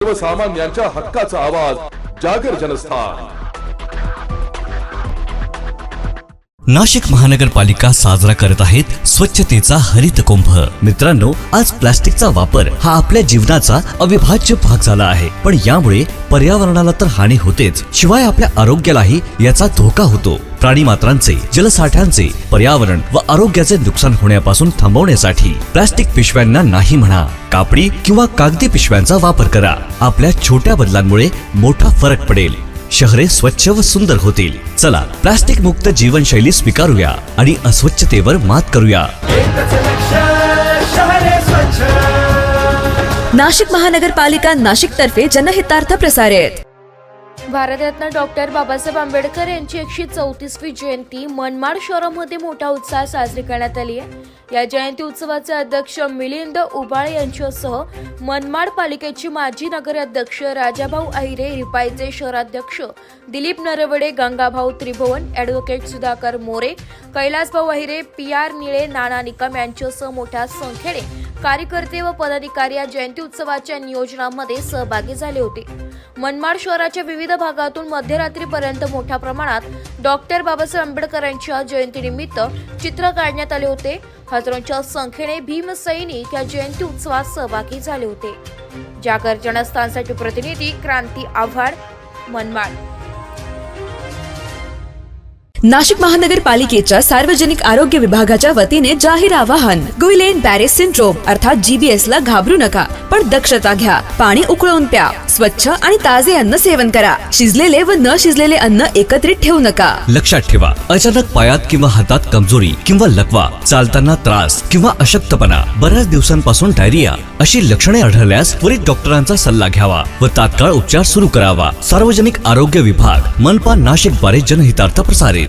सर्वसामान्यांच्या हक्काचा आवाज जागर जनस्थान। नाशिक महानगरपालिका साजरा करत आहेत स्वच्छतेचा हरित कुंभ। मित्रांनो, आज प्लास्टिकचा वापर हा आपल्या जीवनाचा अविभाज्य भाग झाला आहे, पण यामुळे पर्यावरणाला तर हानी होतेच, शिवाय आपल्या आरोग्यालाही याचा धोका होतो। प्राणी मात्रांचे, जलसाठ्यांचे, पर्यावरण व आरोग्याचे नुकसान होण्यापासून थांबवण्यासाठी प्लास्टिक पिशव्यांना नाही म्हणा, कापडी किंवा कागदी पिशव्यांचा वापर करा। आपल्या छोट्या बदलांमुळे मोठा फरक पडेल, शहरे स्वच्छ व सुंदर होतील। चला, प्लास्टिक मुक्त जीवनशैली स्वीकारूया आणि अस्वच्छतेवर मात करूया। नाशिक महानगरपालिका नाशिक तर्फे जनहितार्थ प्रसारित। भारतरत्न डॉक्टर बाबासाहेब आंबेडकर यांची 134वी जयंती मनमाड शहरामध्ये मोठ्या उत्साहात साजरी करण्यात आली आहे। या जयंती उत्सवाचे अध्यक्ष मिलिंद उबाळे यांच्यासह मनमाड पालिकेची माजी नगराध्यक्ष राजाभाऊ अहिरे, रिपाईचे शहराध्यक्ष दिलीप नरवडे, गंगाभाऊ त्रिभुवन, ॲडव्होकेट सुधाकर मोरे, कैलासभाऊ अहिरे, PR निळे, नाना निकम यांच्यासह मोठ्या संख्येने कार्यकर्ते व पदाधिकारी या जयंती उत्सवाच्या नियोजनामध्ये सहभागी झाले होते। मनमाड शहराच्या विविध भागातून मध्यरात्रीपर्यंत मोठ्या प्रमाणात डॉक्टर बाबासाहेब आंबेडकरांच्या जयंतीनिमित्त चित्र काढण्यात आले होते। हजारोंच्या संख्येने भीमसैनिक या जयंती उत्सवात सहभागी झाले होते। जागर जनस्थानसाठी प्रतिनिधी क्रांती आव्हाड, मनमाड। नाशिक महानगरपालिकेच्या सार्वजनिक आरोग्य विभागाच्या वतीने जाहीर आवाहन। गुइलेन बॅरे सिंड्रोम अर्थात GBS ला घाबरू नका, पण दक्षता घ्या। पाणी उकळून प्या, स्वच्छ आणि ताजे अन्न सेवन करा। शिजलेले व न शिजलेले अन्न एकत्रित ठेवू नका। लक्षात ठेवा, अचानक पायात किंवा हातात कमजोरी किंवा लकवा, चालताना त्रास किंवा अशक्तपणा, बऱ्याच दिवसांपासून डायरिया अशी लक्षणे आढळल्यास त्वरित डॉक्टरांचा सल्ला घ्यावा व तात्काळ उपचार सुरू करावा। सार्वजनिक आरोग्य विभाग, मनपा नाशिक द्वारे जनहितार्थ प्रसारित।